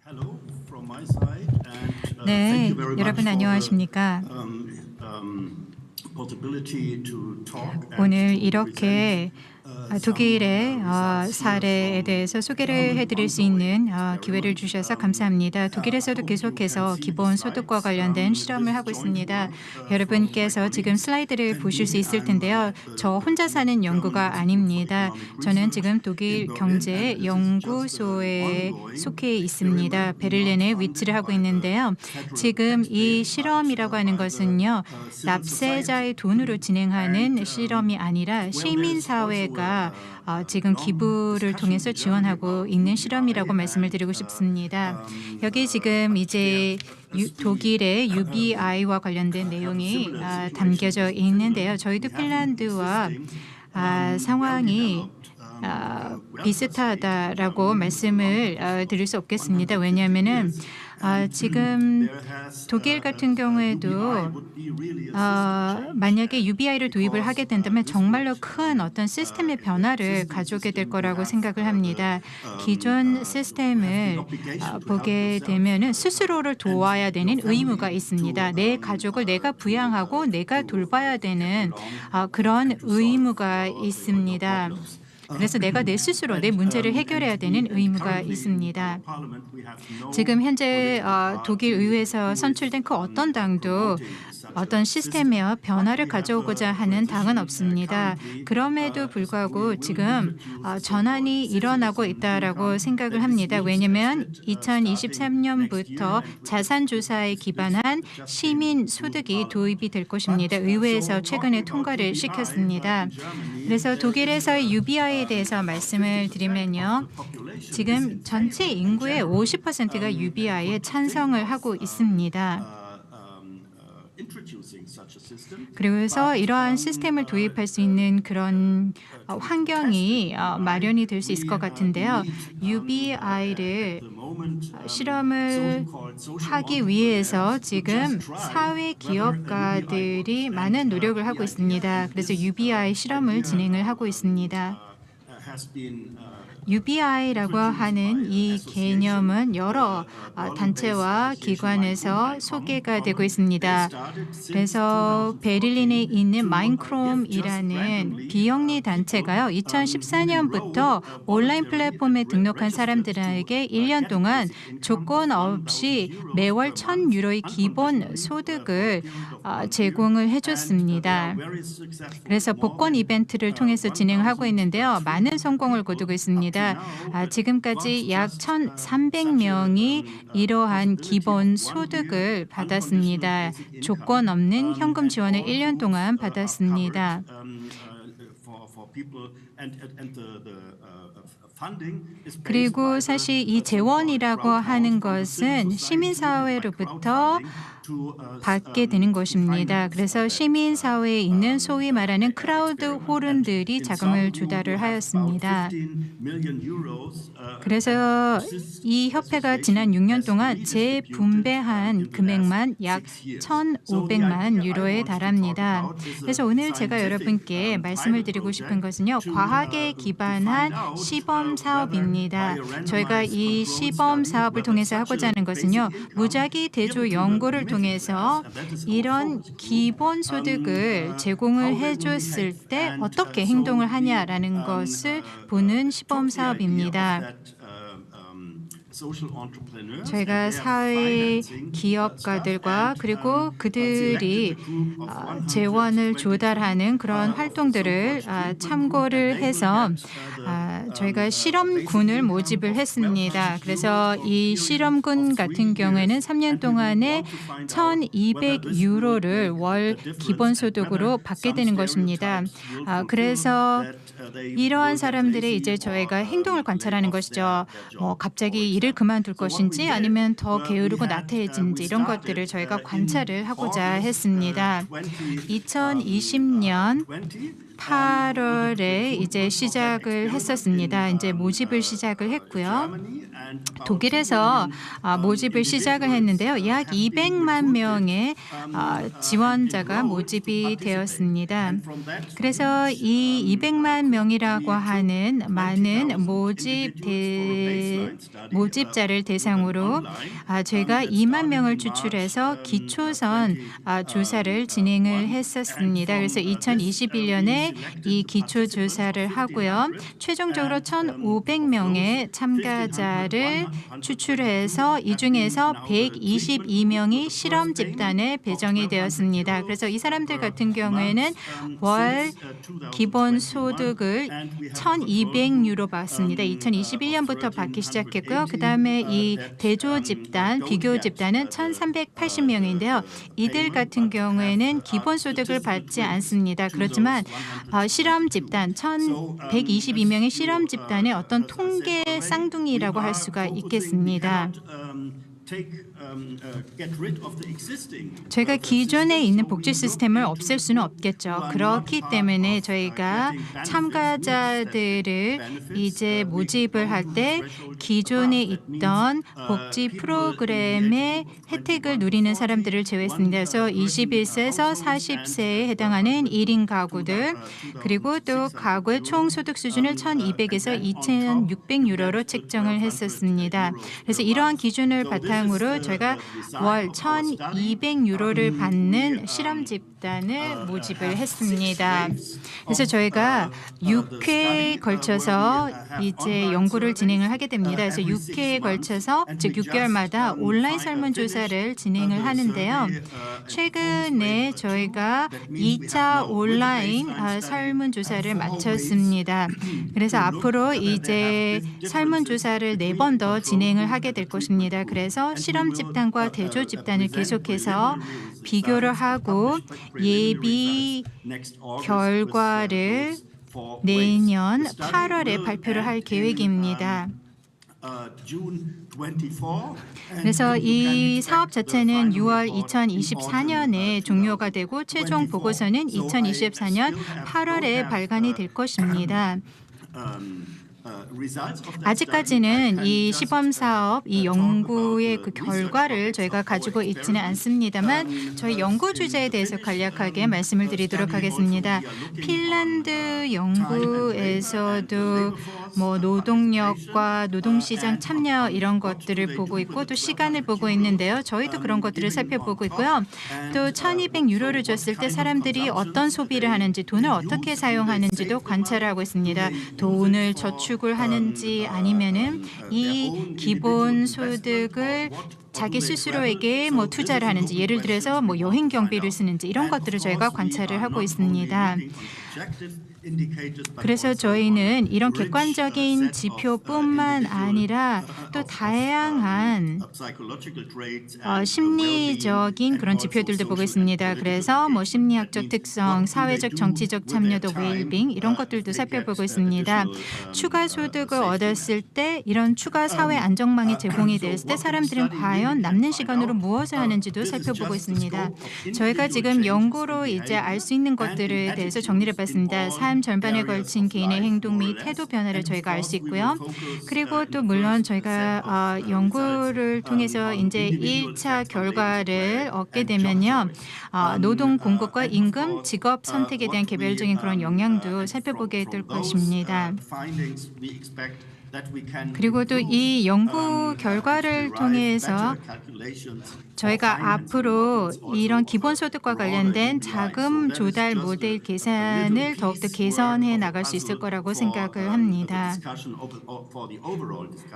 Hello from my side and thank 네, you very much 여러분 for the 안녕하십니까? possibility to talk and 오늘 to 이렇게 present 독일의 some results here 사례에 from 대해서 소개를 German 해드릴 수 ongoing 있는 기회를 experiment. 주셔서 감사합니다. I 독일에서도 hope you can 계속해서 see the 기본 소득과 slides. 관련된 This 실험을 is 하고 joint 있습니다. work from my 여러분께서 지금 colleagues 슬라이드를 and 보실 수 me. 있을 I'm 텐데요. at 저 혼자 the 사는 German 연구가 Institute for 아닙니다. Economic 저는 Research 지금 in 독일 Berlin, and 경제 this is just 연구소에 an ongoing 속해 있습니다. experiment, not 베를린에 funded 위치를 하고 by the 있는데요. federal 지금 이 taxpayer, 실험이라고 but 하는 by the 것은요. civil society. 납세자의 돈으로 진행하는 And 실험이 아니라 well, there's also 시민사회가 a 지금 long 기부를 discussion 통해서 in Germany 지원하고 about 있는 UBI 실험이라고 말씀을 and 드리고 싶습니다. 여기 but 지금 이제 as we 독일의 UBI와 관련된 have a 내용이 similar situation 담겨져 in 있는데요. Finland, 저희도 we have an 핀란드와 existing 상황이 welfare state 비슷하다라고 말씀을 드릴 수 없겠습니다. 150 왜냐하면은 years. 지금 There has 독일 같은 경우에도 UBI would be really a system change. 만약에 UBI를 도입을 하게 된다면 Because, 정말로 큰 어떤 시스템의 변화를 가져오게 될 거라고 생각을 합니다. 기존 시스템을 보게 되면은 스스로를 도와야 되는 의무가 있습니다. 내 가족을 내가 부양하고 내가 돌봐야 되는 그런 의무가 있습니다. 그래서 내가 내 스스로 내 문제를 해결해야 되는 의무가 있습니다. 지금 현재 독일 의회에서 선출된 그 어떤 당도 어떤 시스템의 변화를 가져오고자 하는 당은 없습니다. 그럼에도 불구하고 지금 전환이 일어나고 있다라고 생각을 합니다. 왜냐하면 2023년부터 자산조사에 기반한 시민 소득이 도입이 될 것입니다. 의회에서 최근에 통과를 시켰습니다. 그래서 독일에서의 UBI에 대해서 말씀을 드리면요. 지금 전체 인구의 50%가 UBI에 찬성을 하고 있습니다. 그래서 이러한 시스템을 도입할 수 있는 그런 환경이 마련이 될 수 있을 것 같은데요. UBI를 실험을 하기 위해서 지금 사회 기업가들이 많은 노력을 하고 있습니다. 그래서 UBI 실험을 진행을 하고 있습니다. UBI라고 하는 이 개념은 여러 단체와 기관에서 소개가 되고 있습니다. 그래서 베를린에 있는 마인크롬이라는 비영리 단체가요. 2014년부터 온라인 플랫폼에 등록한 사람들에게 1년 동안 조건 없이 매월 1,000유로의 기본 소득을 제공을 해줬습니다. 그래서 복권 이벤트를 통해서 진행하고 있는데요. 많은 성공을 거두고 있습니다. 지금까지 약 1,300명이 이러한 기본 소득을 받았습니다. 조건 없는 현금 지원을 1년 동안 받았습니다. 그리고 사실 이 재원이라고 하는 것은 시민사회로부터 받게 되는 것입니다. 그래서 시민사회에 있는 소위 말하는 크라우드 호른들이 자금을 조달을 하였습니다. 그래서 이 협회가 지난 6년 동안 재분배한 금액만 약 1,500만 유로에 달합니다. 그래서 오늘 제가 여러분께 말씀을 드리고 싶은 것은요. 과학에 기반한 시범 사업입니다. 저희가 이 시범 사업을 통해서 하고자 하는 것은요. 무작위 대조 연구를 통해서 이런 기본 소득을 제공을 해줬을 때 어떻게 행동을 하냐라는 것을 보는 시범 사업입니다. 저희가 사회 기업가들과 그리고 그들이 재원을 조달하는 그런 활동들을 참고를 해서 저희가 실험군을 모집을 했습니다. 그래서 이 실험군 같은 경우에는 3년 동안에 1,200유로를 월 기본소득으로 받게 되는 것입니다. 그래서 이러한 사람들의 이제 저희가 행동을 관찰하는 것이죠. 갑자기 일을 그만둘 것인지 아니면 더 게으르고 나태해진지 이런 것들을 저희가 관찰을 하고자 했습니다. 2020년 8월에 이제 시작을 했었습니다. 이제 모집을 시작을 했고요. 독일에서 모집을 시작을 했는데요. 약 200만 명의 지원자가 모집이 되었습니다. 그래서 이 200만 명이라고 하는 많은 모집자를 대상으로 저희가 2만 명을 추출해서 기초선 조사를 진행을 했었습니다. 그래서 2021년에 이 기초 조사를 하고요. 최종적으로 1,500명의 참가자를 추출해서 이 중에서 122명이 실험 집단에 배정이 되었습니다. 그래서 이 사람들 같은 경우에는 월 기본 소득을 1,200유로 받습니다. 2021년부터 받기 시작했고요. 그다음에 이 대조 집단, 비교 집단은 1,380명인데요. 이들 같은 경우에는 기본 소득을 받지 않습니다. 그렇지만 실험 집단 1,122명의 실험 집단의 어떤 통계 쌍둥이라고 할 수가 있겠습니다. 저희가 기존에 있는 복지 시스템을 없앨 수는 없겠죠. 그렇기 때문에 저희가 참가자들을 이제 모집을 할 때 기존에 있던 복지 프로그램의 혜택을 누리는 사람들을 제외했습니다. 그래서 21세에서 40세에 해당하는 1인 가구들, 그리고 또 가구의 총 소득 수준을 1,200에서 2,600유로로 책정을 했었습니다. 그래서 이러한 기준을 바탕으로 저희가 월 1,200유로를 받는 실험 집단을 모집을 했습니다. 그래서 저희가 6회에 걸쳐서 이제 연구를 진행을 하게 됩니다. 그래서 6회에 걸쳐서 즉 6개월마다 온라인 설문조사를 진행을 하는데요. 최근에 저희가 2차 온라인 설문조사를 마쳤습니다. 그래서 앞으로 이제 설문조사를 4번 더 진행을 하게 될 것입니다. 그래서 실험 집단과 대조 집단을 계속해서 비교를 하고 예비 결과를 내년 8월에 발표를 할 계획입니다. 그래서 이 사업 자체는 6월 2024년에 종료가 되고 최종 보고서는 2024년 8월에 발간이 될 것입니다. 아직까지는 이 시범 사업, 이 연구의 그 결과를 저희가 가지고 있지는 않습니다만 저희 연구 주제에 대해서 간략하게 말씀을 드리도록 하겠습니다. 핀란드 연구에서도 뭐 노동력과 노동시장 참여 이런 것들을 보고 있고 또 시간을 보고 있는데요. 저희도 그런 것들을 살펴보고 있고요. 또 1,200유로를 줬을 때 사람들이 어떤 소비를 하는지, 돈을 어떻게 사용하는지도 관찰하고 있습니다. 돈을 저축을 하는지 아니면은 이 기본 소득을 자기 스스로에게 뭐 투자를 하는지, 예를 들어서 뭐 여행 경비를 쓰는지 이런 것들을 저희가 관찰을 하고 있습니다. 그래서 저희는 이런 객관적인 지표뿐만 아니라 또 다양한 심리적인 그런 지표들도 보고 있습니다. 그래서 뭐 심리학적 특성, 사회적 정치적 참여도 웰빙 이런 것들도 살펴보고 있습니다. 추가 소득을 얻었을 때 이런 추가 사회 안정망이 제공이 됐을 때 사람들은 과연 남는 시간으로 무엇을 하는지도 살펴보고 있습니다. 저희가 지금 연구로 이제 알 수 있는 것들에 대해서 정리를 해봤습니다. 삶 전반에 걸친 개인의 행동 및 태도 변화를 저희가 알 수 있고요. 그리고 또 물론 저희가 연구를 통해서 이제 1차 결과를 얻게 되면요. 노동 공급과 임금, 직업 선택에 대한 개별적인 그런 영향도 살펴보게 될 것입니다. 그리고 또 이 연구 결과를 통해서 저희가 앞으로 이런 기본소득과 관련된 자금 조달 모델 계산을 더욱더 개선해 나갈 수 있을 거라고 생각을 합니다.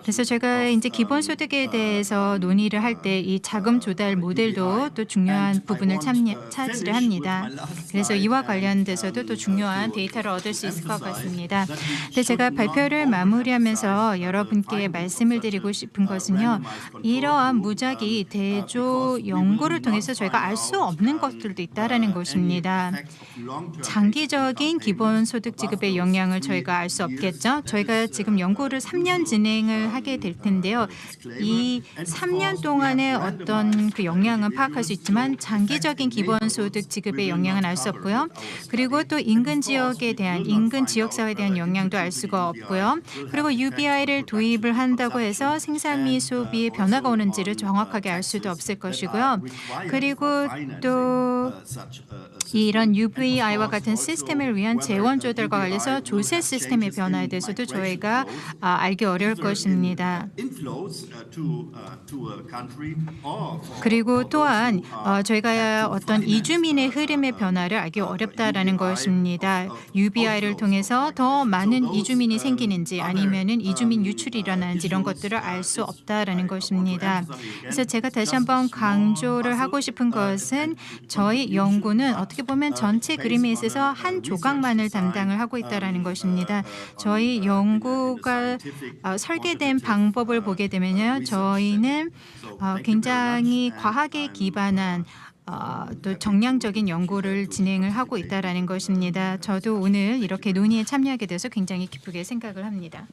그래서 제가 이제 기본소득에 대해서 논의를 할 때 이 자금 조달 모델도 또 중요한 부분을 차지를 합니다. 그래서 이와 관련돼서도 또 중요한 데이터를 얻을 수 있을 것 같습니다. 근데 제가 발표를 마무리하면서 통해서 여러분께 말씀을 드리고 싶은 것은요. 이러한 무작위 대조 연구를 통해서 저희가 알 수 없는 것들도 있다라는 것입니다. 장기적인 기본소득 지급의 영향을 저희가 알 수 없겠죠. 저희가 지금 연구를 3년 진행을 하게 될 텐데요. 이 3년 동안의 어떤 그 영향은 파악할 수 있지만 장기적인 기본소득 지급의 영향은 알 수 없고요. 그리고 또 인근 지역에 대한 인근 지역사회에 대한 영향도 알 수가 없고요. 그리고 UBI를 도입을 한다고 해서 생산 및 소비에 변화가 오는지를 정확하게 알 수도 없을 것이고요. 그리고 또 이런 UBI와 같은 시스템을 위한 재원 조달과 관련해서 조세 시스템의 변화에 대해서도 저희가 알기 어려울 것입니다. 그리고 또한 저희가 어떤 이주민의 흐름의 변화를 알기 어렵다라는 것입니다. UBI를 통해서 더 많은 이주민이 생기는지 아니면은 이주민 유출이 일어나는지 이런 것들을 알 수 없다라는 것입니다. 그래서 제가 다시 한번 강조를 하고 싶은 것은 저희 연구는 어떻게 보면 전체 그림에 있어서 한 조각만을 담당을 하고 있다라는 것입니다. 저희 연구가 설계된 방법을 보게 되면요, 저희는 굉장히 과학에 기반한 또 정량적인 연구를 진행을 하고 있다라는 것입니다. 저도 오늘 이렇게 논의에 참여하게 돼서 굉장히 기쁘게 생각을 합니다.